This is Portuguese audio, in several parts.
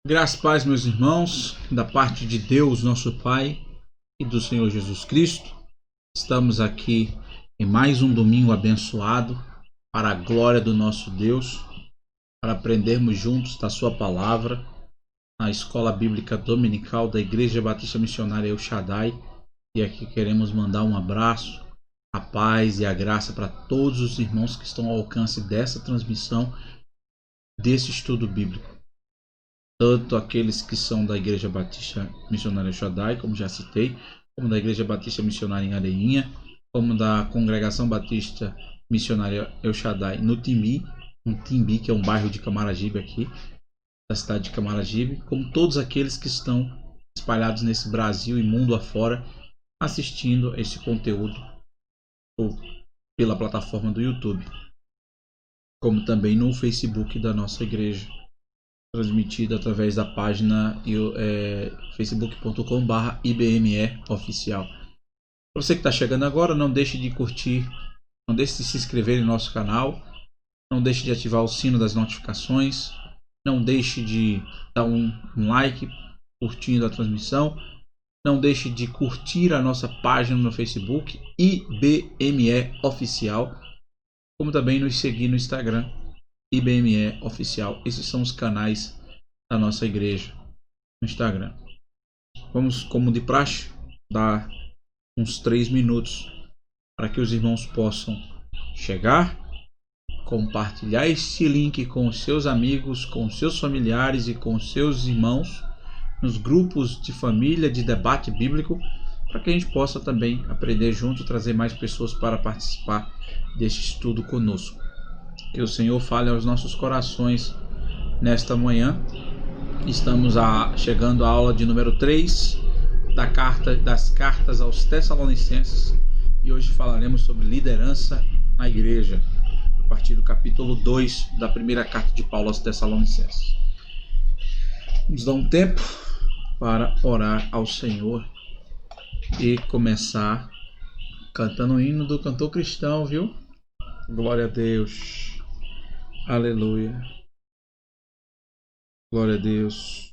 Graças e paz, meus irmãos, da parte de Deus, nosso Pai, e do Senhor Jesus Cristo. Estamos aqui em mais um domingo abençoado, para a glória do nosso Deus, para aprendermos juntos da sua palavra, na Escola Bíblica Dominical da Igreja Batista Missionária El Shaddai. E aqui queremos mandar um abraço, a paz e a graça para todos os irmãos que estão ao alcance dessa transmissão, desse estudo bíblico. Tanto aqueles que são da Igreja Batista Missionária El Shaddai, como já citei, como da Igreja Batista Missionária em Areinha, como da Congregação Batista Missionária El Shaddai no Timbi, que é um bairro de Camaragibe aqui, da cidade de Camaragibe, como todos aqueles que estão espalhados nesse Brasil e mundo afora, assistindo esse conteúdo pela plataforma do YouTube, como também no Facebook da nossa igreja, transmitido através da página facebook.com/IBME-oficial. Para você que está chegando agora, não deixe de curtir, não deixe de se inscrever em nosso canal, não deixe de ativar o sino das notificações, não deixe de dar um like curtindo a transmissão, não deixe de curtir a nossa página no Facebook IBME-oficial, como também nos seguir no Instagram IBME Oficial. Esses são os canais da nossa igreja no Instagram. Vamos, como de praxe, dar uns 3 minutos para que os irmãos possam chegar, compartilhar este link com os seus amigos, com os seus familiares e com os seus irmãos nos grupos de família, de debate bíblico, para que a gente possa também aprender junto, trazer mais pessoas para participar deste estudo conosco. Que o Senhor fale aos nossos corações nesta manhã. Estamos chegando à aula de número 3 das cartas aos Tessalonicenses, e hoje falaremos sobre liderança na igreja, a partir do capítulo 2 da primeira carta de Paulo aos Tessalonicenses. Vamos dar um tempo para orar ao Senhor e começar cantando o hino do cantor cristão, viu? Glória a Deus. Aleluia. Glória a Deus.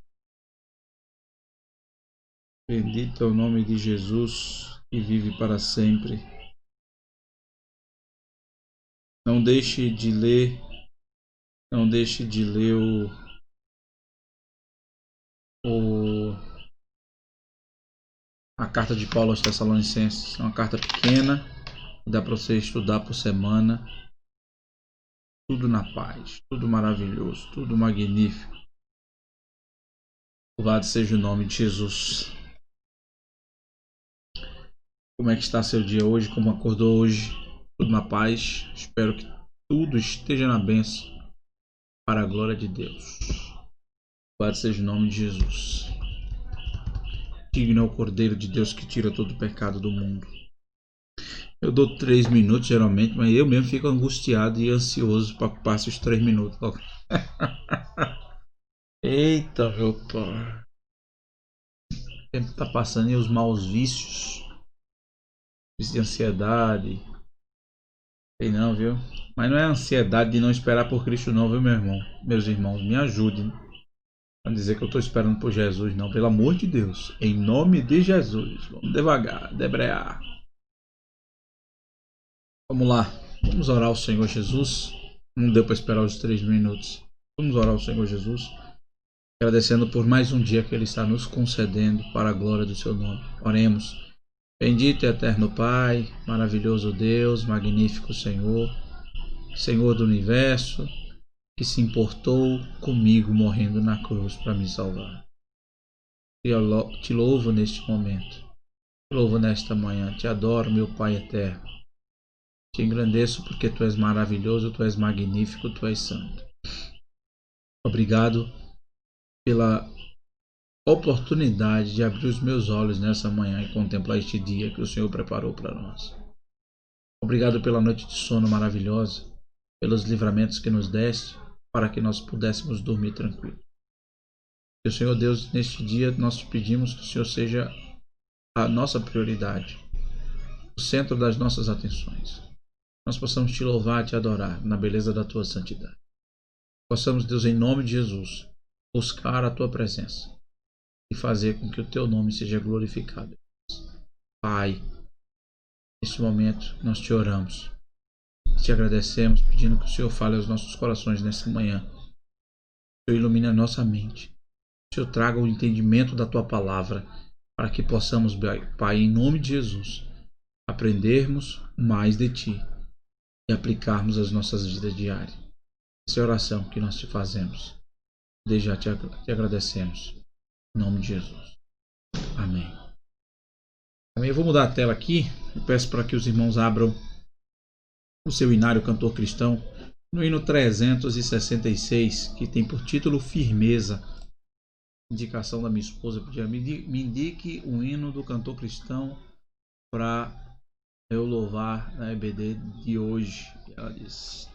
Bendito é o nome de Jesus, que vive para sempre. Não deixe de ler a carta de Paulo aos Tessalonicenses. É uma carta pequena, dá para você estudar por semana. Tudo na paz, tudo maravilhoso, tudo magnífico. Louvado seja o nome de Jesus. Como é que está seu dia hoje? Como acordou hoje? Tudo na paz? Espero que tudo esteja na bênção, para a glória de Deus. Louvado seja o nome de Jesus. Digno é o Cordeiro de Deus que tira todo o pecado do mundo. Eu dou 3 minutos geralmente, mas eu mesmo fico angustiado e ansioso para que passe os 3 minutos. Eita, meu pai. O tempo está passando e os maus vícios. Vício de ansiedade. Sei não, viu? Mas não é ansiedade de não esperar por Cristo não, viu, meu irmão? Meus irmãos, me ajudem. Não dizer que eu estou esperando por Jesus, não. Pelo amor de Deus. Em nome de Jesus. Vamos devagar, debrear. Vamos lá, vamos orar ao Senhor Jesus. Não deu para esperar os 3 minutos. Vamos orar ao Senhor Jesus, agradecendo por mais um dia que Ele está nos concedendo para a glória do seu nome. Oremos. Bendito e eterno Pai, maravilhoso Deus, magnífico Senhor, Senhor do universo, que se importou comigo morrendo na cruz para me salvar. Te louvo neste momento, te louvo nesta manhã, te adoro, meu Pai eterno. Te engrandeço porque Tu és maravilhoso, Tu és magnífico, Tu és santo. Obrigado pela oportunidade de abrir os meus olhos nessa manhã e contemplar este dia que o Senhor preparou para nós. Obrigado pela noite de sono maravilhosa, pelos livramentos que nos deste, para que nós pudéssemos dormir tranquilo. E o Senhor Deus, neste dia nós pedimos que o Senhor seja a nossa prioridade, o centro das nossas atenções. Nós possamos Te louvar e Te adorar na beleza da Tua santidade. Possamos, Deus, em nome de Jesus, buscar a tua presença e fazer com que o teu nome seja glorificado. Pai, nesse momento nós te oramos, te agradecemos, pedindo que o Senhor fale aos nossos corações nessa manhã. O Senhor ilumine a nossa mente. O Senhor traga o entendimento da tua palavra, para que possamos, Pai, em nome de Jesus, aprendermos mais de ti e aplicarmos as nossas vidas diárias. Essa é a oração que nós te fazemos. Desde já te agradecemos. Em nome de Jesus. Amém. Amém. Eu vou mudar a tela aqui. Eu peço para que os irmãos abram o seu inário Cantor Cristão no hino 366, que tem por título Firmeza. Indicação da minha esposa, me indique um hino do Cantor Cristão para eu louvar na EBD de hoje. Ela diz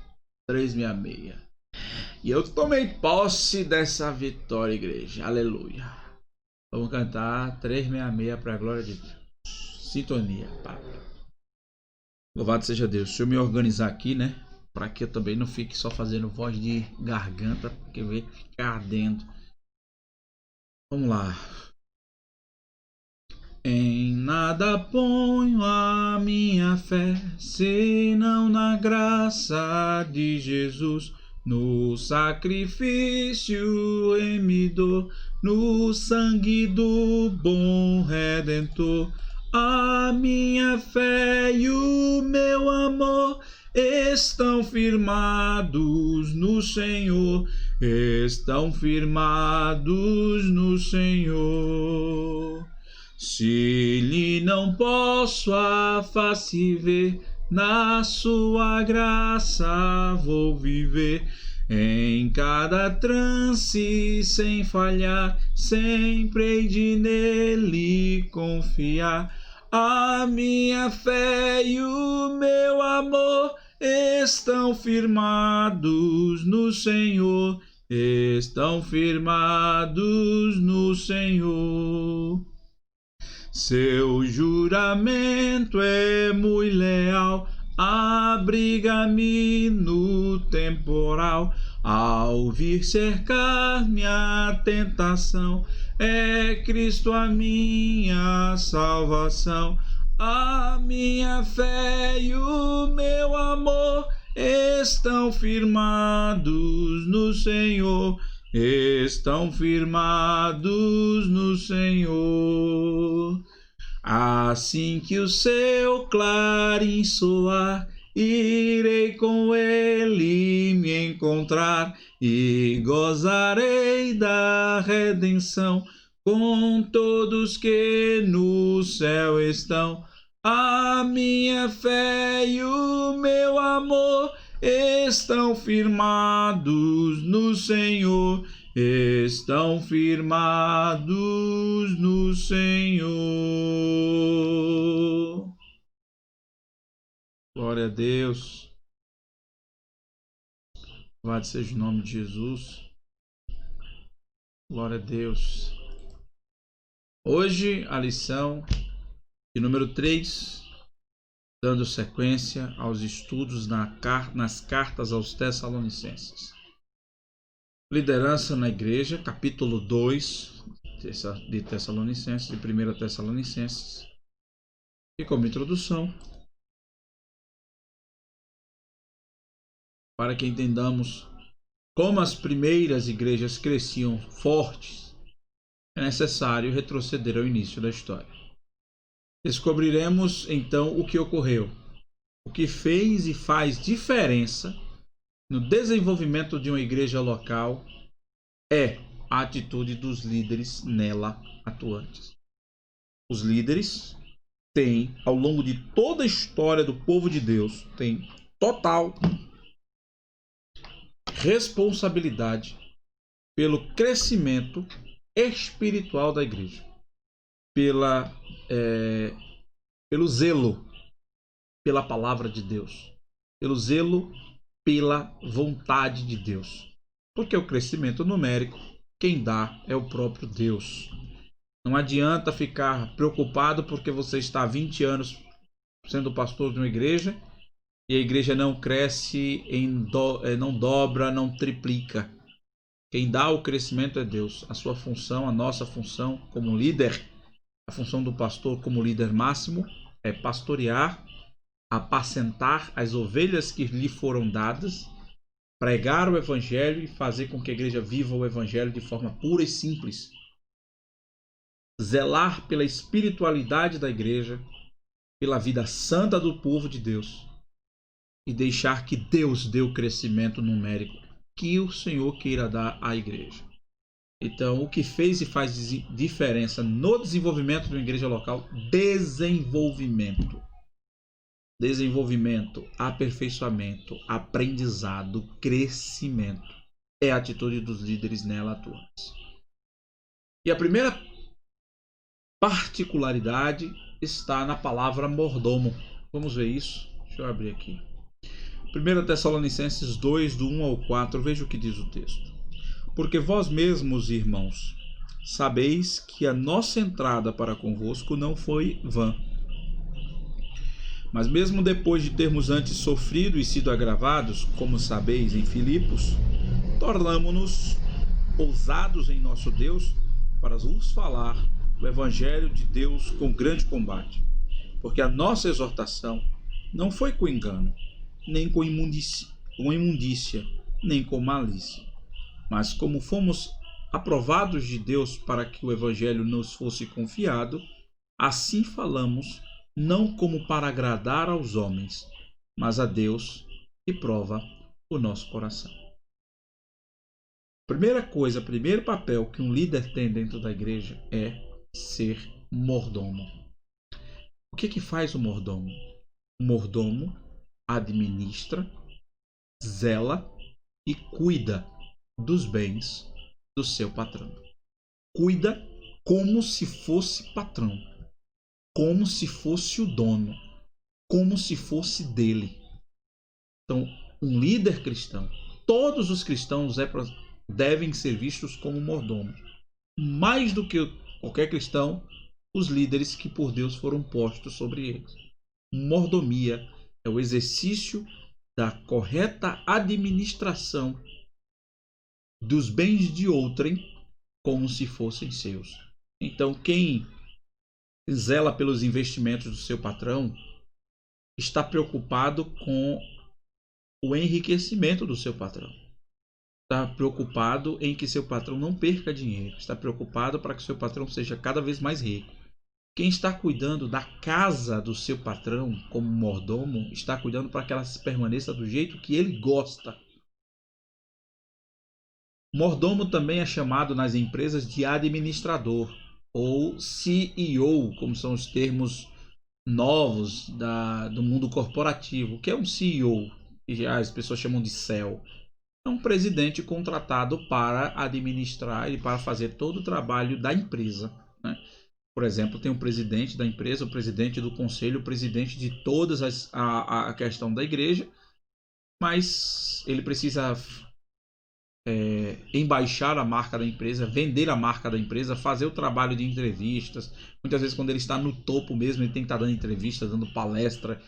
366. E eu tomei posse dessa vitória, igreja. Aleluia. Vamos cantar 366 para a glória de Deus. Sintonia, Pai. Louvado seja Deus. Deixa eu me organizar aqui, né? Para que eu também não fique só fazendo voz de garganta, porque vai ficar ardendo. Vamos lá. Em nada ponho a minha fé, senão na graça de Jesus, no sacrifício em me dou, no sangue do bom Redentor. A minha fé e o meu amor estão firmados no Senhor, estão firmados no Senhor. Se lhe não posso a face ver, na sua graça vou viver, em cada trance sem falhar, sempre hei de nele confiar. A minha fé e o meu amor estão firmados no Senhor, estão firmados no Senhor. Seu juramento é muito leal, abriga-me no temporal. Ao vir cercar-me a tentação, é Cristo a minha salvação. A minha fé e o meu amor estão firmados no Senhor, estão firmados no Senhor. Assim que o seu clarim soar, irei com ele me encontrar e gozarei da redenção com todos que no céu estão. A minha fé e o meu amor estão firmados no Senhor, estão firmados no Senhor. Glória a Deus. Louvado seja o nome de Jesus. Glória a Deus. Hoje a lição de número 3, dando sequência aos estudos nas cartas aos Tessalonicenses. Liderança na igreja, capítulo 2 de Tessalonicenses, de 1 Tessalonicenses. E como introdução, para que entendamos como as primeiras igrejas cresciam fortes, é necessário retroceder ao início da história. Descobriremos então o que ocorreu, o que fez e faz diferença no desenvolvimento de uma igreja local é a atitude dos líderes nela atuantes. Os líderes têm, ao longo de toda a história do povo de Deus, têm total responsabilidade pelo crescimento espiritual da igreja, pelo zelo pela palavra de Deus, pelo zelo pela vontade de Deus. Porque o crescimento numérico, quem dá é o próprio Deus. Não adianta ficar preocupado porque você está há 20 anos sendo pastor de uma igreja e a igreja não cresce, não dobra, não triplica. Quem dá o crescimento é Deus. A sua função, a nossa função como líder, a função do pastor como líder máximo é pastorear, apacentar as ovelhas que lhe foram dadas, pregar o evangelho e fazer com que a igreja viva o evangelho de forma pura e simples. Zelar pela espiritualidade da igreja, pela vida santa do povo de Deus e deixar que Deus dê o crescimento numérico que o Senhor queira dar à igreja. Então, o que fez e faz diferença no desenvolvimento de uma igreja local? Desenvolvimento. Desenvolvimento, aperfeiçoamento, aprendizado, crescimento. É a atitude dos líderes nela atuantes. E a primeira particularidade está na palavra mordomo. Vamos ver isso? Deixa eu abrir aqui. 1 Tessalonicenses 2, do 1 ao 4, veja o que diz o texto. Porque vós mesmos, irmãos, sabeis que a nossa entrada para convosco não foi vã. Mas mesmo depois de termos antes sofrido e sido agravados, como sabeis em Filipos, tornamo-nos ousados em nosso Deus para vos falar o Evangelho de Deus com grande combate. Porque a nossa exortação não foi com engano, nem com imundícia, nem com malícia. Mas como fomos aprovados de Deus para que o Evangelho nos fosse confiado, assim falamos, não como para agradar aos homens, mas a Deus que prova o nosso coração. Primeira coisa, primeiro papel que um líder tem dentro da igreja é ser mordomo. O que faz o mordomo? O mordomo administra, zela e cuida dos bens do seu patrão. Cuida como se fosse patrão, como se fosse o dono, como se fosse dele. Então, um líder cristão, todos os cristãos devem ser vistos como mordomos. Mais do que qualquer cristão, os líderes que por Deus foram postos sobre eles. Mordomia é o exercício da correta administração dos bens de outrem como se fossem seus. Então, quem zela pelos investimentos do seu patrão está preocupado com o enriquecimento do seu patrão. Está preocupado em que seu patrão não perca dinheiro. Está preocupado para que seu patrão seja cada vez mais rico. Quem está cuidando da casa do seu patrão como mordomo está cuidando para que ela permaneça do jeito que ele gosta. Mordomo também é chamado nas empresas de administrador ou CEO, como são os termos novos do mundo corporativo. O que é um CEO? Que já as pessoas chamam de CEO. É um presidente contratado para administrar e para fazer todo o trabalho da empresa, né? Por exemplo, tem o presidente da empresa, o presidente do conselho, o presidente de toda a questão da igreja, mas ele precisa embaixar a marca da empresa, vender a marca da empresa, fazer o trabalho de entrevistas. Muitas vezes, quando ele está no topo mesmo, ele tem que estar dando entrevista, dando palestra,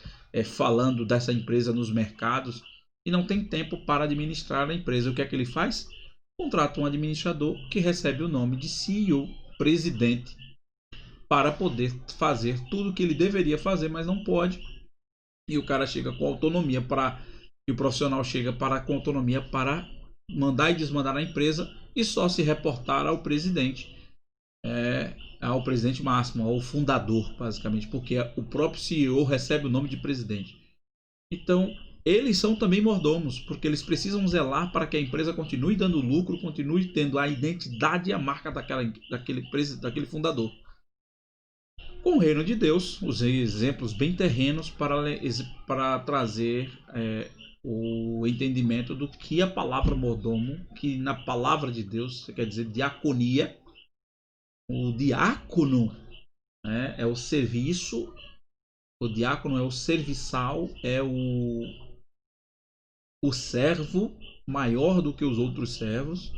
falando dessa empresa nos mercados, e não tem tempo para administrar a empresa. O que é que ele faz? Contrata um administrador que recebe o nome de CEO, presidente, para poder fazer tudo o que ele deveria fazer, mas não pode. E o cara chega com autonomia e o profissional chega com autonomia para mandar e desmandar a empresa e só se reportar ao presidente, ao presidente máximo, ao fundador, basicamente, porque o próprio CEO recebe o nome de presidente. Então, eles são também mordomos, porque eles precisam zelar para que a empresa continue dando lucro, continue tendo a identidade e a marca daquele fundador. Com o reino de Deus, usei exemplos bem terrenos para trazer o entendimento do que a palavra mordomo, que na palavra de Deus quer dizer diaconia. O diácono é o serviço, o diácono é o serviçal, é o servo maior do que os outros servos,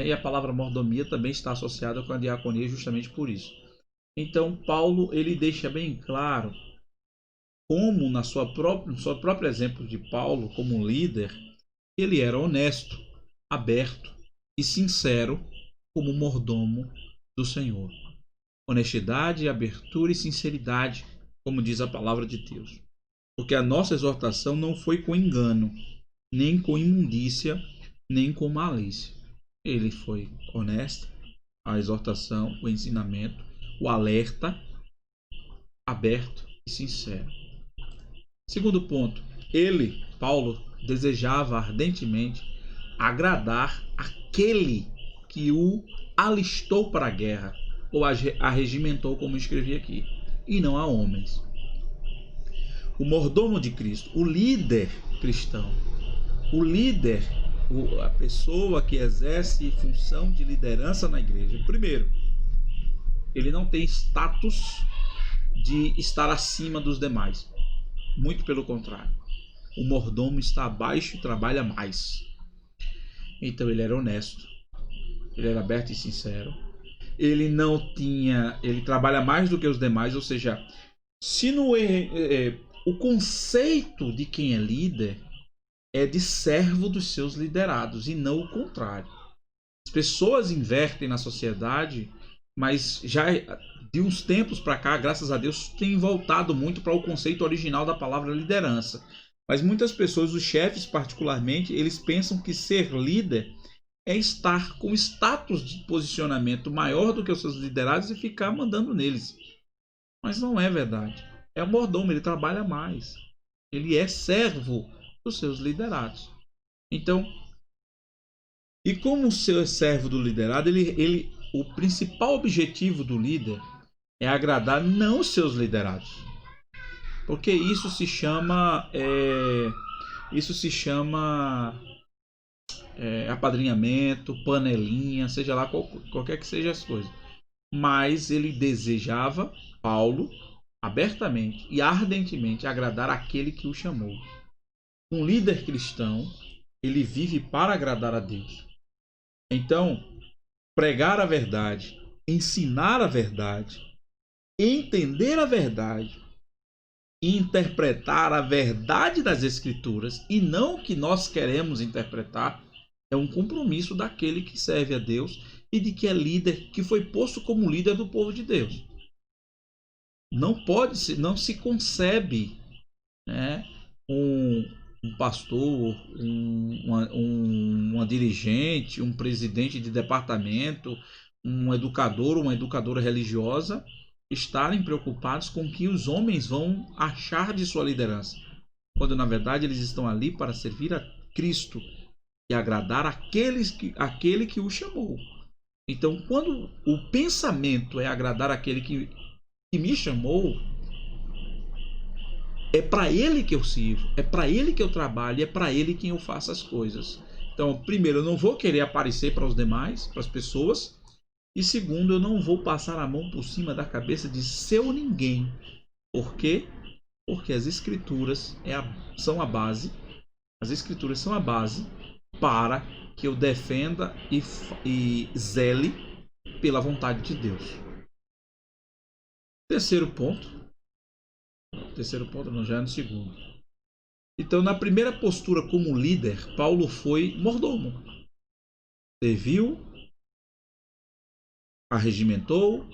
e a palavra mordomia também está associada com a diaconia justamente por isso. Então Paulo ele deixa bem claro como no seu próprio exemplo de Paulo como líder, ele era honesto, aberto, e sincero como mordomo do Senhor. Honestidade, abertura e sinceridade, como diz a palavra de Deus. Porque a nossa exortação não foi com engano, nem com imundícia, nem com malícia. Ele foi honesto, a exortação, o ensinamento, o alerta, aberto e sincero. Segundo ponto, ele, Paulo, desejava ardentemente agradar aquele que o alistou para a guerra, ou arregimentou, como escrevi aqui, e não a homens. O mordomo de Cristo, o líder cristão, o líder, a pessoa que exerce função de liderança na igreja, primeiro, ele não tem status de estar acima dos demais. Muito pelo contrário. O mordomo está abaixo e trabalha mais. Então ele era honesto, ele era aberto e sincero. Ele trabalha mais do que os demais, ou seja, se o conceito de quem é líder é de servo dos seus liderados e não o contrário. As pessoas invertem na sociedade, mas já de uns tempos para cá, graças a Deus, tem voltado muito para o conceito original da palavra liderança. Mas muitas pessoas, os chefes particularmente, eles pensam que ser líder é estar com status de posicionamento maior do que os seus liderados e ficar mandando neles. Mas não é verdade. É o mordomo, ele trabalha mais. Ele é servo dos seus liderados. Então, e como ser servo do liderado, o principal objetivo do líder é agradar não os seus liderados. Porque isso se chama apadrinhamento, panelinha, seja lá qualquer que seja as coisas. Mas ele desejava, Paulo, abertamente e ardentemente agradar aquele que o chamou. Um líder cristão, ele vive para agradar a Deus. Então, pregar a verdade, ensinar a verdade, entender a verdade e interpretar a verdade das Escrituras e não o que nós queremos interpretar é um compromisso daquele que serve a Deus e de que é líder, que foi posto como líder do povo de Deus. Não se concebe, né, um pastor, uma dirigente, um presidente de departamento, um educador ou uma educadora religiosa estarem preocupados com o que os homens vão achar de sua liderança, quando na verdade eles estão ali para servir a Cristo e agradar aquele que o chamou. Então, quando o pensamento é agradar aquele que me chamou, é para ele que eu sirvo, é para ele que eu trabalho, é para ele que eu faço as coisas. Então, primeiro, eu não vou querer aparecer para os demais, para as pessoas. E segundo, eu não vou passar a mão por cima da cabeça de seu ninguém. Por quê? Porque as escrituras são a base. As escrituras são a base para que eu defenda e zele pela vontade de Deus. Terceiro ponto, não, já é no segundo. Então, na primeira postura como líder, Paulo foi mordomo. Serviu, arregimentou,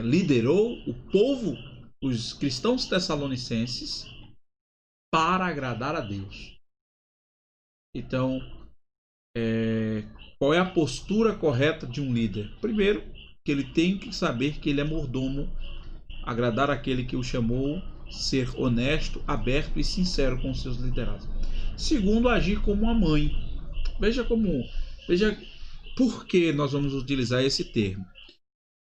liderou o povo, os cristãos tessalonicenses, para agradar a Deus. Então, qual é a postura correta de um líder? Primeiro, que ele tem que saber que ele é mordomo, agradar aquele que o chamou, ser honesto, aberto e sincero com os seus liderados. Segundo, agir como uma mãe. Veja por que nós vamos utilizar esse termo.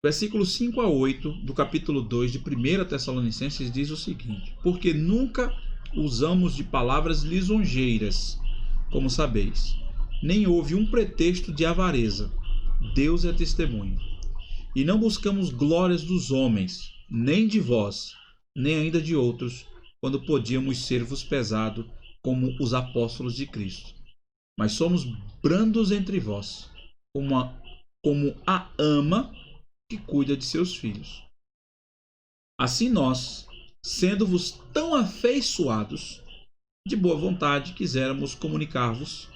Versículos 5 a 8 do capítulo 2 de 1 Tessalonicenses diz o seguinte: porque nunca usamos de palavras lisonjeiras, como sabeis, nem houve um pretexto de avareza. Deus é testemunho. E não buscamos glórias dos homens, nem de vós, nem ainda de outros, quando podíamos ser-vos pesado como os apóstolos de Cristo. Mas somos brandos entre vós, como a ama que cuida de seus filhos. Assim nós, sendo-vos tão afeiçoados, de boa vontade quiséramos comunicar-vos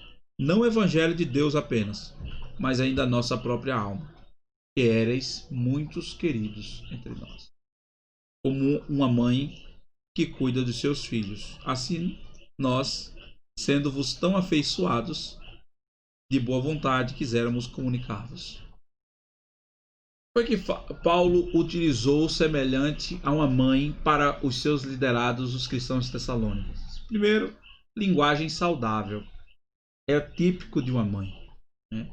não o evangelho de Deus apenas, mas ainda a nossa própria alma, que éreis muitos queridos entre nós. Como uma mãe que cuida dos seus filhos. Assim, nós, sendo-vos tão afeiçoados, de boa vontade, quiséramos comunicar-vos. Foi que Paulo utilizou semelhante a uma mãe para os seus liderados, os cristãos tessalônicos. Primeiro, linguagem saudável. É típico de uma mãe, né?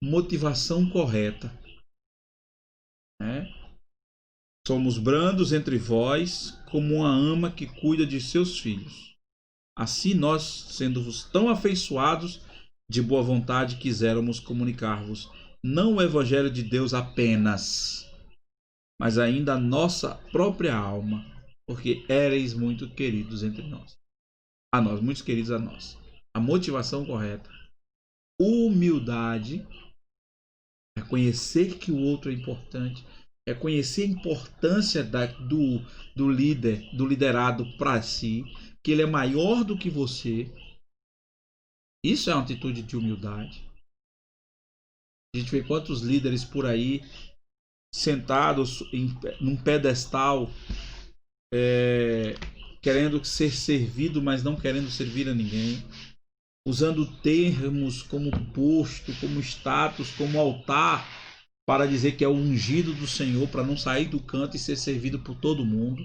Motivação correta, né? Somos brandos entre vós, como uma ama que cuida de seus filhos. Assim nós, sendo-vos tão afeiçoados, de boa vontade quiséramos comunicar-vos, não o evangelho de Deus apenas, mas ainda a nossa própria alma, porque éreis muito queridos entre nós. A nós, muitos queridos a nós. A motivação correta. Humildade. Reconhecer que o outro é importante. Reconhecer a importância do líder, do liderado para si. Que ele é maior do que você. Isso é uma atitude de humildade. A gente vê quantos líderes por aí sentados num pedestal, querendo ser servido, mas não querendo servir a ninguém, usando termos como posto, como status, como altar, para dizer que é o ungido do Senhor, para não sair do canto e ser servido por todo mundo,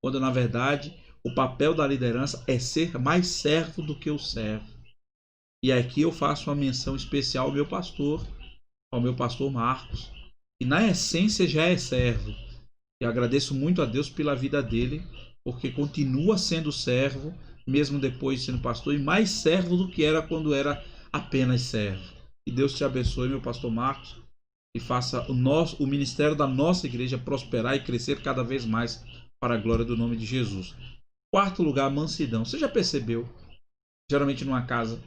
quando na verdade o papel da liderança é ser mais servo do que o servo. E aqui eu faço uma menção especial ao meu pastor Marcos, que na essência já é servo. E agradeço muito a Deus pela vida dele, porque continua sendo servo, mesmo depois de sendo pastor, e mais servo do que era quando era apenas servo. Que Deus te abençoe, meu pastor Marcos, e faça o ministério da nossa igreja prosperar e crescer cada vez mais para a glória do nome de Jesus. Quarto lugar, mansidão. Você já percebeu? Geralmente numa casa,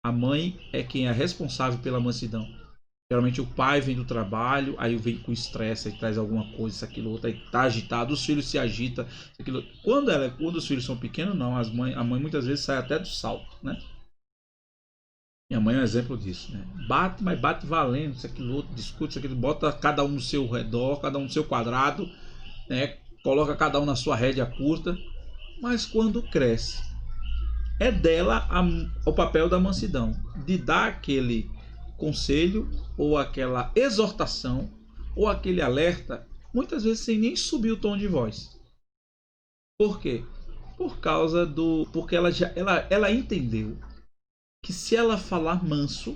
a mãe é quem é responsável pela mansidão. Geralmente o pai vem do trabalho, aí vem com estresse, aí traz alguma coisa, isso, aquilo, outro, aí tá agitado, os filhos se agitam. Aquilo. Quando os filhos são pequenos, não, a mãe muitas vezes sai até do salto, né? Minha mãe é um exemplo disso, né? Bate, mas bate valendo, isso, aquilo, outro, discute, isso, aquilo, bota cada um no seu redor, cada um no seu quadrado, né? Coloca cada um na sua rédea curta, mas quando cresce, é dela o papel da mansidão, de dar aquele conselho, ou aquela exortação, ou aquele alerta, muitas vezes sem nem subir o tom de voz. Por quê? Porque ela entendeu que se ela falar manso,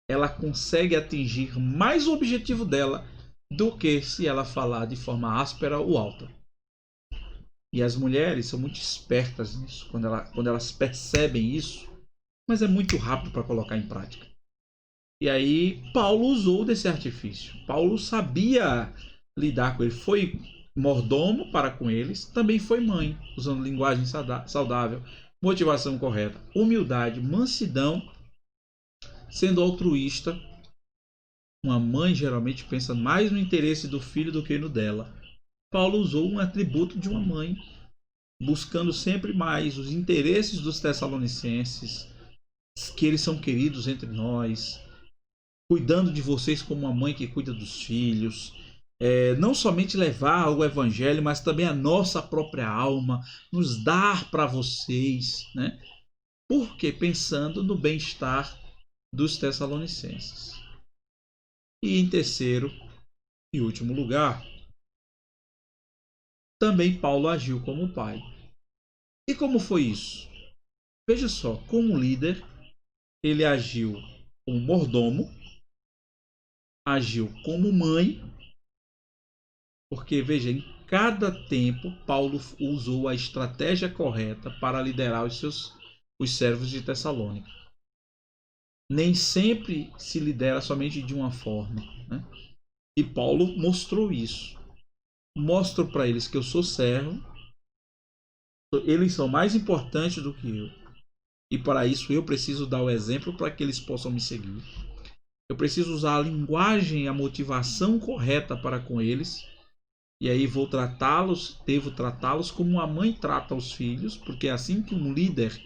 ela consegue atingir mais o objetivo dela do que se ela falar de forma áspera ou alta. E as mulheres são muito espertas nisso, quando elas percebem isso, mas é muito rápido para colocar em prática. E aí Paulo usou desse artifício. Paulo sabia lidar com ele. Foi mordomo para com eles. Também foi mãe, usando linguagem saudável, motivação correta, humildade, mansidão, sendo altruísta. Uma mãe geralmente pensa mais no interesse do filho do que no dela. Paulo usou um atributo de uma mãe, buscando sempre mais os interesses dos tessalonicenses, que eles são queridos entre nós, cuidando de vocês como uma mãe que cuida dos filhos, não somente levar o evangelho, mas também a nossa própria alma, nos dar para vocês, né? Porque pensando no bem-estar dos tessalonicenses. E em terceiro e último lugar, também Paulo agiu como pai. E como foi isso? Veja só, como líder, ele agiu como mordomo, agiu como mãe, porque veja, em cada tempo Paulo usou a estratégia correta para liderar os servos de Tessalônica. Nem sempre se lidera somente de uma forma, né? E Paulo mostrou isso. Mostro para eles que eu sou servo, eles são mais importantes do que eu. E para isso eu preciso dar o exemplo para que eles possam me seguir. Eu preciso usar a linguagem e a motivação correta para com eles. E aí devo tratá-los como uma mãe trata os filhos, porque é assim que um líder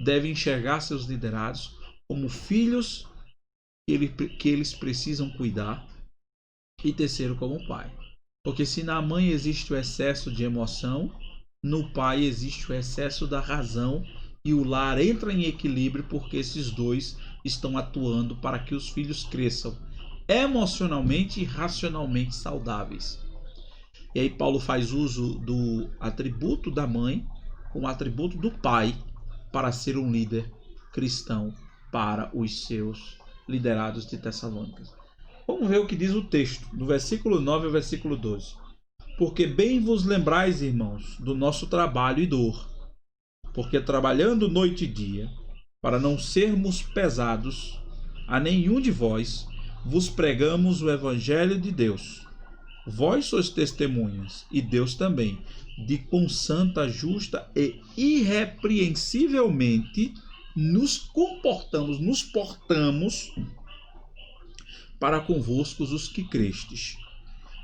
deve enxergar seus liderados, como filhos que eles precisam cuidar, e terceiro, como pai. Porque se na mãe existe o excesso de emoção, no pai existe o excesso da razão, e o lar entra em equilíbrio porque esses dois estão atuando para que os filhos cresçam emocionalmente e racionalmente saudáveis. E aí Paulo faz uso do atributo da mãe com o atributo do pai para ser um líder cristão para os seus liderados de Tessalônica. Vamos ver o que diz o texto, do versículo 9 ao versículo 12. Porque bem vos lembrais, irmãos, do nosso trabalho e dor, porque trabalhando noite e dia, para não sermos pesados a nenhum de vós, vos pregamos o evangelho de Deus. Vós sois testemunhas, e Deus também, de quão santa, justa e irrepreensivelmente nos portamos para convosco os que crestes.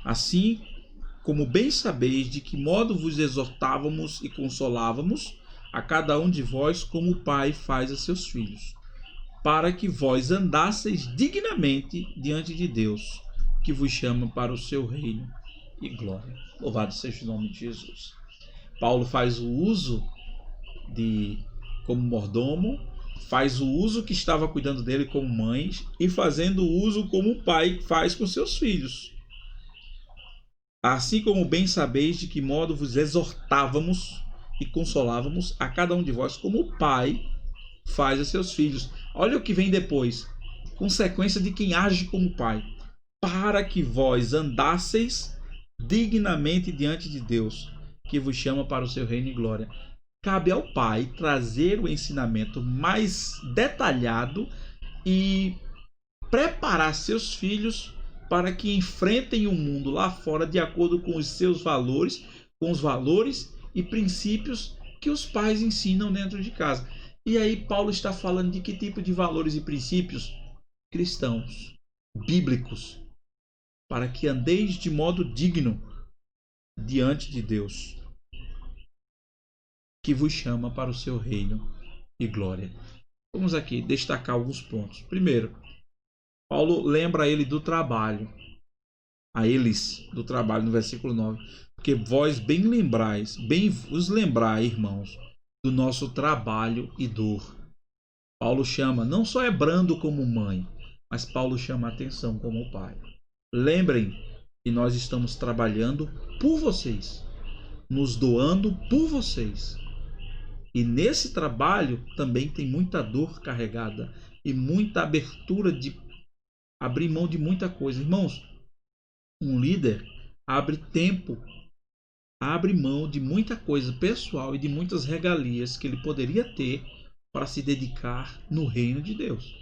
Assim como bem sabeis de que modo vos exortávamos e consolávamos a cada um de vós como o pai faz a seus filhos, para que vós andasseis dignamente diante de Deus, que vos chama para o seu reino e glória. Louvado seja o nome de Jesus. Paulo faz o uso como mordomo, faz o uso que estava cuidando dele como mãe, e fazendo o uso como o pai faz com seus filhos. Assim como bem sabeis de que modo vos exortávamos e consolávamos a cada um de vós como o pai faz a seus filhos. Olha o que vem depois. Consequência de quem age como pai. Para que vós andasseis dignamente diante de Deus, que vos chama para o seu reino e glória. Cabe ao pai trazer o ensinamento mais detalhado e preparar seus filhos para que enfrentem o mundo lá fora de acordo com os seus valores, com os valores e princípios que os pais ensinam dentro de casa. E aí Paulo está falando de que tipo de valores e princípios? Cristãos, bíblicos, para que andeis de modo digno diante de Deus, que vos chama para o seu reino e glória. Vamos aqui destacar alguns pontos. Primeiro, Paulo lembra ele do trabalho, a eles do trabalho no versículo 9, porque vós bem vos lembrai, irmãos, do nosso trabalho e dor. Paulo chama, não só é brando como mãe, mas Paulo chama a atenção como pai. Lembrem que nós estamos trabalhando por vocês, nos doando por vocês. E nesse trabalho também tem muita dor carregada e muita abertura de abrir mão de muita coisa. Irmãos, um líder abre mão de muita coisa pessoal e de muitas regalias que ele poderia ter para se dedicar no reino de Deus.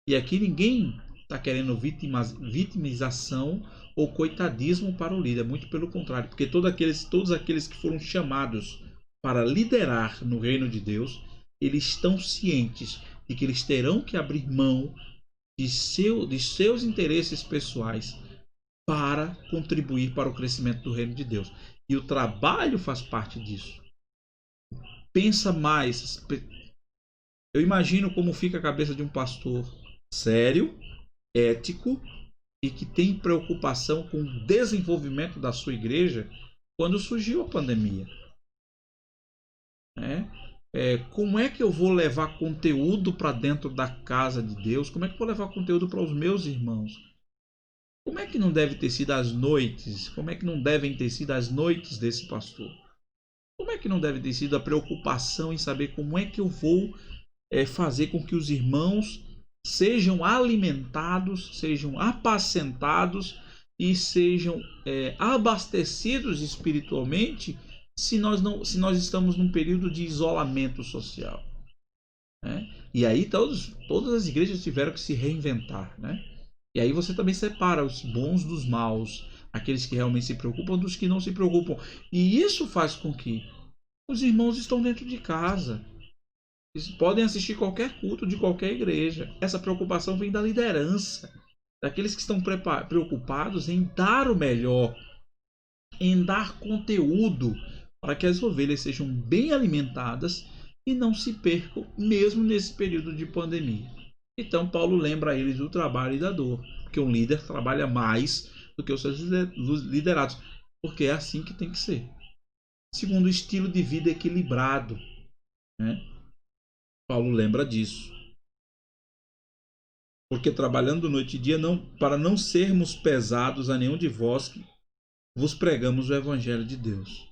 E aqui ninguém está querendo vitimização ou coitadismo para o líder, muito pelo contrário, porque todos aqueles que foram chamados para liderar no reino de Deus, eles estão cientes de que eles terão que abrir mão de seus interesses pessoais para contribuir para o crescimento do reino de Deus. E o trabalho faz parte disso. Pensa mais. Eu imagino como fica a cabeça de um pastor sério, ético e que tem preocupação com o desenvolvimento da sua igreja quando surgiu a pandemia. Como é que eu vou levar conteúdo para dentro da casa de Deus? Como é que eu vou levar conteúdo para os meus irmãos? Como é que não deve ter sido as noites? Como é que não devem ter sido as noites desse pastor? Como é que não deve ter sido a preocupação em saber como é que eu vou fazer com que os irmãos sejam alimentados, sejam apacentados e sejam abastecidos espiritualmente se nós estamos num período de isolamento social, né? E aí todas as igrejas tiveram que se reinventar, né? E aí você também separa os bons dos maus, aqueles que realmente se preocupam dos que não se preocupam. E isso faz com que os irmãos estão dentro de casa. Eles podem assistir qualquer culto de qualquer igreja. Essa preocupação vem da liderança, daqueles que estão preocupados em dar o melhor, em dar conteúdo para que as ovelhas sejam bem alimentadas e não se percam mesmo nesse período de pandemia. Então Paulo lembra a eles do trabalho e da dor, porque um líder trabalha mais do que os seus liderados, porque é assim que tem que ser. Segundo, o estilo de vida equilibrado, né? Paulo lembra disso. Porque trabalhando noite e dia, não, para não sermos pesados a nenhum de vós, vos pregamos o Evangelho de Deus.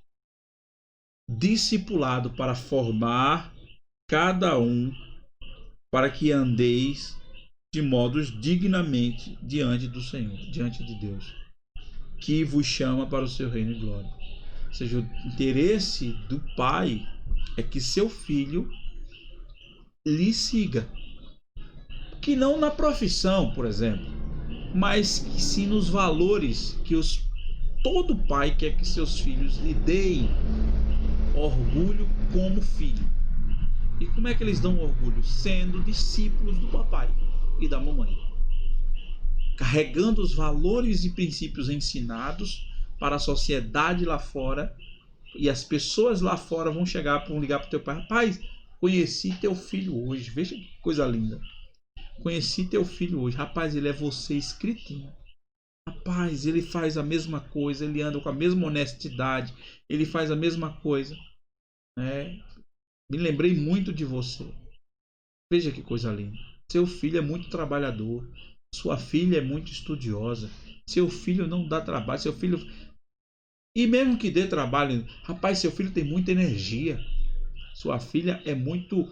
Discipulado para formar cada um, para que andeis de modos dignamente diante do Senhor, diante de Deus, que vos chama para o seu reino e glória. Ou seja, o interesse do pai é que seu filho lhe siga. Que não na profissão, por exemplo, mas que sim nos valores que todo pai quer que seus filhos lhe deem orgulho como filho. E como é que eles dão orgulho? Sendo discípulos do papai e da mamãe. Carregando os valores e princípios ensinados para a sociedade lá fora, e as pessoas lá fora vão ligar para o teu pai: rapaz, conheci teu filho hoje, veja que coisa linda. Conheci teu filho hoje, rapaz, ele é você escritinho. Rapaz, ele faz a mesma coisa, ele anda com a mesma honestidade, ele faz a mesma coisa. Me lembrei muito de você. Veja que coisa linda. Seu filho é muito trabalhador, sua filha é muito estudiosa, seu filho não dá trabalho, seu filho... E mesmo que dê trabalho, rapaz, seu filho tem muita energia, sua filha é muito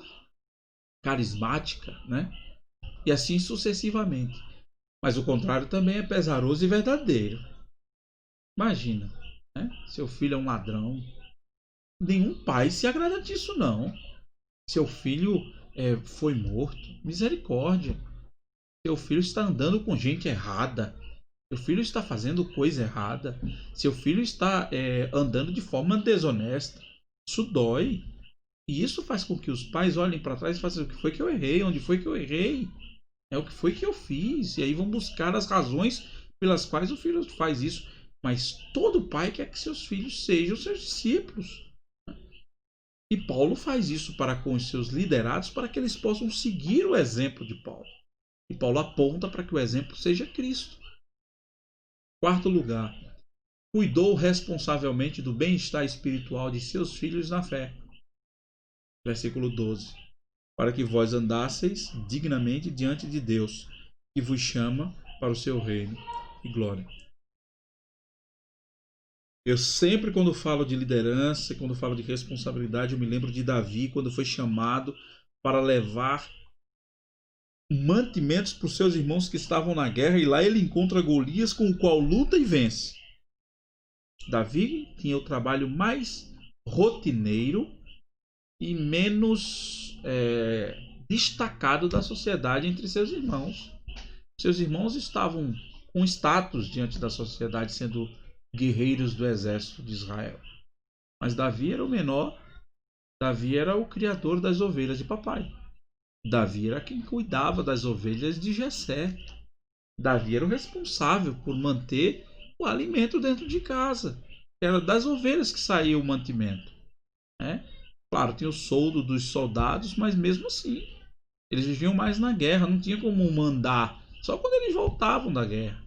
carismática, né? E assim sucessivamente. Mas o contrário também é pesaroso e verdadeiro. Imagina, né? Seu filho é um ladrão. Nenhum pai se agrada disso, não. Seu filho foi morto. Misericórdia. Seu filho está andando com gente errada. Seu filho está fazendo coisa errada. Seu filho está andando de forma desonesta. Isso dói. E isso faz com que os pais olhem para trás e façam: o que foi que eu errei? Onde foi que eu errei? O que foi que eu fiz? E aí vão buscar as razões pelas quais o filho faz isso. Mas todo pai quer que seus filhos sejam seus discípulos. E Paulo faz isso para com os seus liderados, para que eles possam seguir o exemplo de Paulo. E Paulo aponta para que o exemplo seja Cristo. Quarto lugar, cuidou responsavelmente do bem-estar espiritual de seus filhos na fé. Versículo 12. Para que vós andasseis dignamente diante de Deus, que vos chama para o seu reino e glória. Eu sempre, quando falo de liderança, quando falo de responsabilidade, eu me lembro de Davi, quando foi chamado para levar mantimentos para os seus irmãos que estavam na guerra, e lá ele encontra Golias, com o qual luta e vence. Davi tinha o trabalho mais rotineiro e menos destacado da sociedade entre seus irmãos. Seus irmãos estavam com status diante da sociedade, sendo guerreiros do exército de Israel. Mas Davi era o menor. Davi era o criador das ovelhas de papai. Davi era quem cuidava das ovelhas de Jessé. Davi era o responsável por manter o alimento dentro de casa. Era das ovelhas que saía o mantimento. Claro, tinha o soldo dos soldados, mas mesmo assim, eles viviam mais na guerra, não tinha como mandar, só quando eles voltavam da guerra.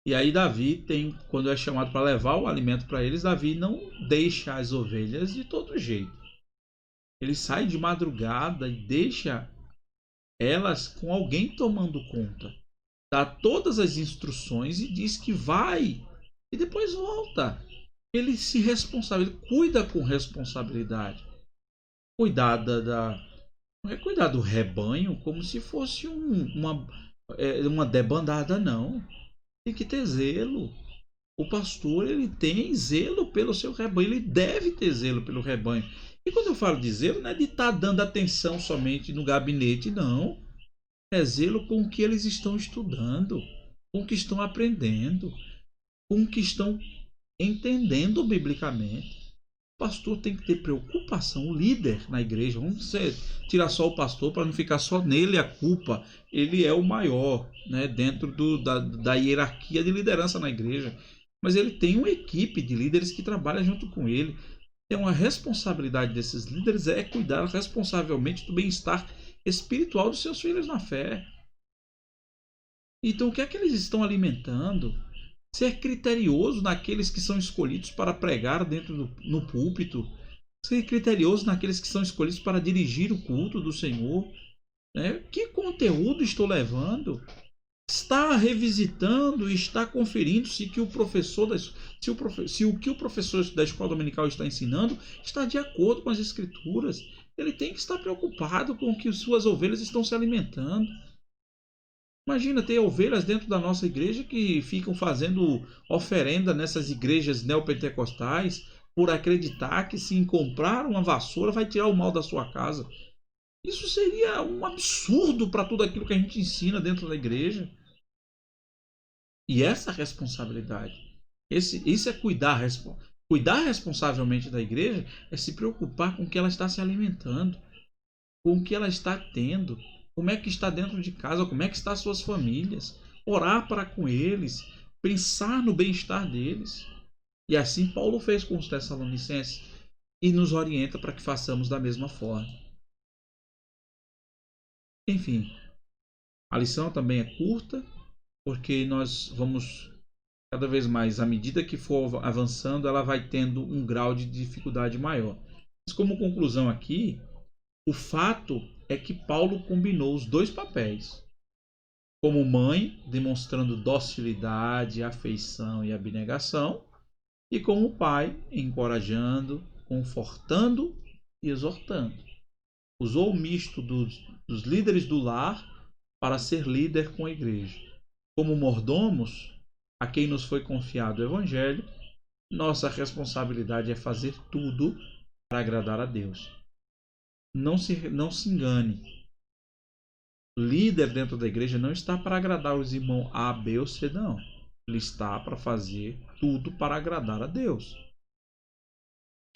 E aí Davi quando é chamado para levar o alimento para eles, Davi não deixa as ovelhas de todo jeito. Ele sai de madrugada e deixa elas com alguém tomando conta. Dá todas as instruções e diz que vai e depois volta. Ele se responsabiliza, cuida com responsabilidade. Cuidar não é cuidar do rebanho como se fosse uma debandada, não. Tem que ter zelo. O pastor, ele tem zelo pelo seu rebanho, ele deve ter zelo pelo rebanho. E quando eu falo de zelo, não é de estar dando atenção somente no gabinete, não. É zelo com o que eles estão estudando, com o que estão aprendendo, com o que estão entendendo biblicamente. O pastor tem que ter preocupação, o líder na igreja. Vamos tirar só o pastor para não ficar só nele a culpa. Ele é o maior, né, dentro da hierarquia de liderança na igreja. Mas ele tem uma equipe de líderes que trabalha junto com ele. Então a responsabilidade desses líderes é cuidar responsavelmente do bem-estar espiritual dos seus filhos na fé. Então, o que é que eles estão alimentando? Ser criterioso naqueles que são escolhidos para pregar no púlpito. Ser criterioso naqueles que são escolhidos para dirigir o culto do Senhor. Né? Que conteúdo estou levando? Está revisitando e está conferindo se que o professor se o que o professor da escola dominical está ensinando está de acordo com as escrituras. Ele tem que estar preocupado com o que suas ovelhas estão se alimentando. Imagina ter ovelhas dentro da nossa igreja que ficam fazendo oferenda nessas igrejas neopentecostais por acreditar que se comprar uma vassoura vai tirar o mal da sua casa. Isso seria um absurdo para tudo aquilo que a gente ensina dentro da igreja. E essa responsabilidade, isso é cuidar responsavelmente da igreja, é se preocupar com o que ela está se alimentando, com o que ela está tendo, como é que está dentro de casa, como é que estão as suas famílias, orar para com eles, pensar no bem-estar deles. E assim Paulo fez com os Tessalonicenses e nos orienta para que façamos da mesma forma. Enfim, a lição também é curta, porque nós vamos cada vez mais, à medida que for avançando, ela vai tendo um grau de dificuldade maior. Mas como conclusão aqui, o fato é que Paulo combinou os dois papéis. Como mãe, demonstrando docilidade, afeição e abnegação, e como pai, encorajando, confortando e exortando. Usou o misto dos líderes do lar para ser líder com a igreja. Como mordomos, a quem nos foi confiado o Evangelho, nossa responsabilidade é fazer tudo para agradar a Deus. Não se engane. O líder dentro da igreja não está para agradar os irmãos A, B ou C, não. Ele está para fazer tudo para agradar a Deus.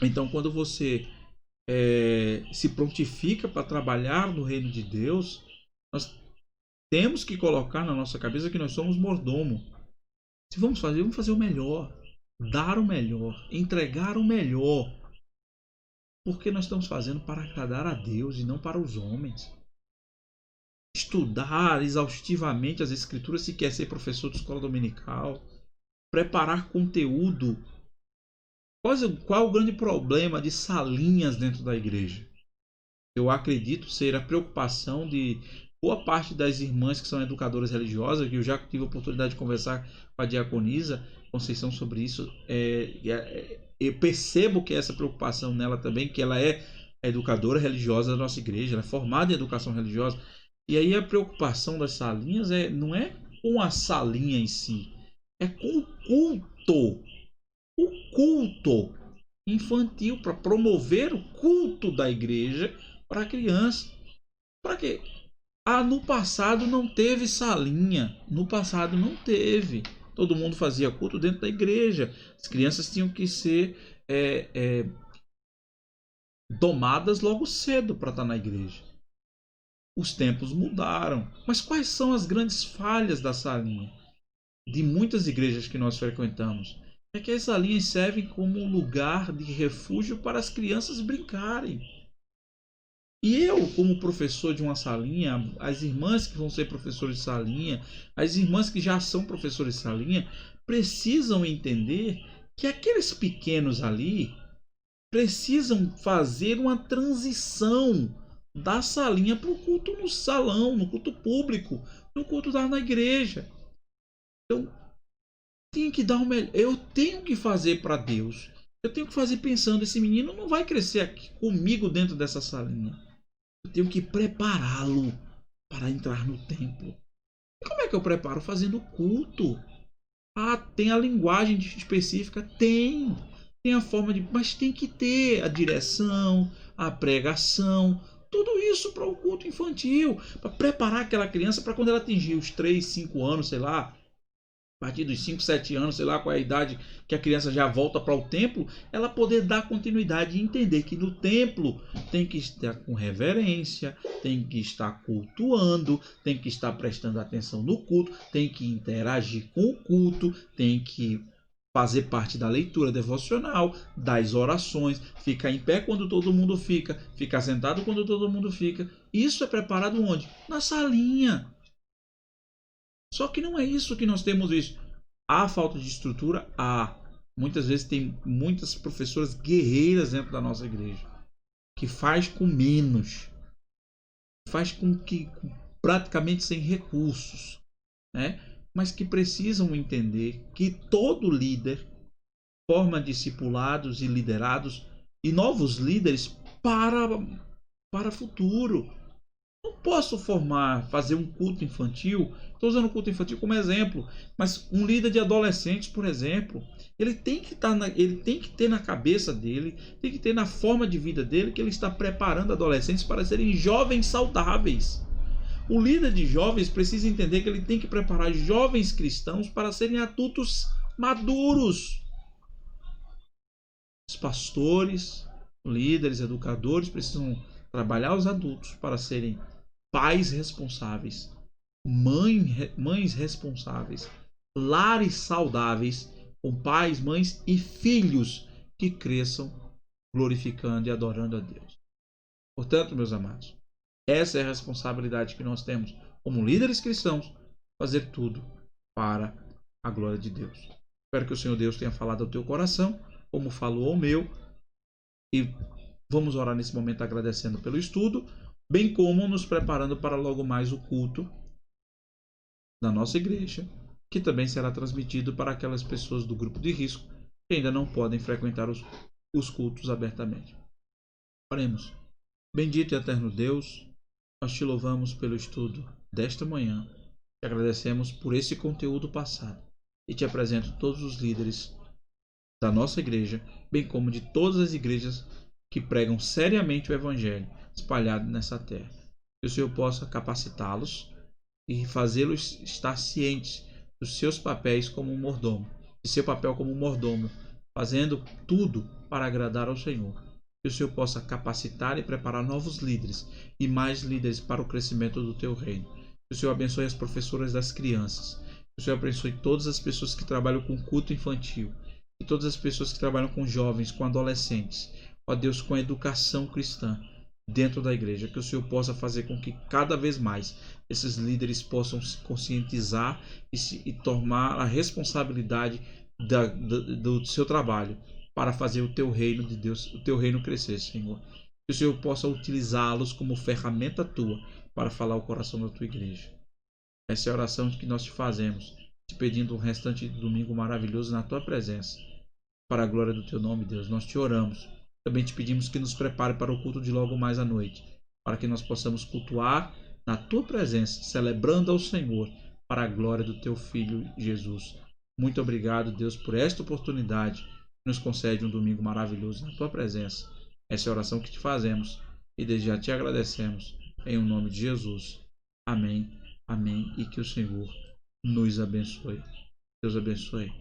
Então, quando você se prontifica para trabalhar no reino de Deus, nós temos que colocar na nossa cabeça que nós somos mordomo. Se vamos fazer o melhor, dar o melhor, entregar o melhor, porque nós estamos fazendo para agradar a Deus e não para os homens. Estudar exaustivamente as escrituras se quer ser professor de escola dominical, preparar conteúdo. Qual é o grande problema de salinhas dentro da igreja? Eu acredito ser a preocupação de boa parte das irmãs que são educadoras religiosas, que eu já tive a oportunidade de conversar com a diaconisa Conceição sobre isso. Eu percebo que essa preocupação nela também, que ela é educadora religiosa da nossa igreja, ela é formada em educação religiosa. E aí a preocupação das salinhas não é com a salinha em si, é com o culto infantil, para promover o culto da igreja para a criança. Para quê? No passado não teve salinha, no passado não teve. Todo mundo fazia culto dentro da igreja. As crianças tinham que ser domadas logo cedo para estar na igreja. Os tempos mudaram. Mas quais são as grandes falhas da salinha? De muitas igrejas que nós frequentamos. É que as salinhas servem como um lugar de refúgio para as crianças brincarem. E eu, como professor de uma salinha, as irmãs que vão ser professores de salinha, as irmãs que já são professores de salinha, precisam entender que aqueles pequenos ali precisam fazer uma transição da salinha para o culto no salão, no culto público, no culto da na igreja. Então, tenho que dar o melhor. Eu tenho que fazer para Deus. Eu tenho que fazer pensando, esse menino não vai crescer aqui comigo dentro dessa salinha. Eu tenho que prepará-lo para entrar no templo. E como é que eu preparo? Fazendo culto. Tem a linguagem específica? Tem. Tem a forma de... Mas tem que ter a direção, a pregação, tudo isso para o culto infantil. Para preparar aquela criança para quando ela atingir os 3, 5 anos, sei lá, a partir dos 5, 7 anos, sei lá qual é a idade que a criança já volta para o templo, ela poder dar continuidade e entender que no templo tem que estar com reverência, tem que estar cultuando, tem que estar prestando atenção no culto, tem que interagir com o culto, tem que fazer parte da leitura devocional, das orações, ficar em pé quando todo mundo ficar sentado quando todo mundo fica. Isso é preparado onde? Na salinha. Só que não é isso que nós temos visto. Há falta de estrutura? Há. Muitas vezes tem muitas professoras guerreiras dentro da nossa igreja que faz com menos, faz com que praticamente sem recursos, né? Mas que precisam entender que todo líder forma discipulados e liderados e novos líderes para o futuro. Não posso fazer um culto infantil. Estou usando o culto infantil como exemplo, mas um líder de adolescentes, por exemplo, ele tem que ter na cabeça dele, tem que ter na forma de vida dele que ele está preparando adolescentes para serem jovens saudáveis. O líder de jovens precisa entender que ele tem que preparar jovens cristãos para serem adultos maduros. Os pastores, líderes, educadores precisam trabalhar os adultos para serem pais responsáveis, mães responsáveis, lares saudáveis, com pais, mães e filhos que cresçam glorificando e adorando a Deus. Portanto, meus amados, essa é a responsabilidade que nós temos como líderes cristãos, fazer tudo para a glória de Deus. Espero que o Senhor Deus tenha falado ao teu coração, como falou ao meu, e vamos orar nesse momento agradecendo pelo estudo, bem como nos preparando para logo mais o culto da nossa igreja, que também será transmitido para aquelas pessoas do grupo de risco que ainda não podem frequentar os cultos abertamente. Oremos. Bendito e eterno Deus, nós te louvamos pelo estudo desta manhã, te agradecemos por esse conteúdo passado e te apresento todos os líderes da nossa igreja, bem como de todas as igrejas que pregam seriamente o Evangelho espalhado nessa terra. Que o Senhor possa capacitá-los e fazê-los estar cientes dos seus papéis como mordomo, de seu papel como mordomo, fazendo tudo para agradar ao Senhor. Que o Senhor possa capacitar e preparar novos líderes e mais líderes para o crescimento do teu reino. Que o Senhor abençoe as professoras das crianças. Que o Senhor abençoe todas as pessoas que trabalham com culto infantil e todas as pessoas que trabalham com jovens, com adolescentes. Ó Deus, com a educação cristã dentro da igreja. Que o Senhor possa fazer com que cada vez mais esses líderes possam se conscientizar e tomar a responsabilidade do seu trabalho para fazer o teu reino de Deus, o teu reino crescer, Senhor. Que o Senhor possa utilizá-los como ferramenta tua para falar o coração da tua igreja. Essa é a oração que nós te fazemos, te pedindo um restante de domingo maravilhoso na tua presença. Para a glória do teu nome, Deus, nós te oramos. Também te pedimos que nos prepare para o culto de logo mais à noite, para que nós possamos cultuar na tua presença, celebrando ao Senhor, para a glória do teu Filho Jesus. Muito obrigado, Deus, por esta oportunidade. Nos concede um domingo maravilhoso na tua presença. Essa é a oração que te fazemos e desde já te agradecemos. Em nome de Jesus. Amém, amém, e que o Senhor nos abençoe. Deus abençoe.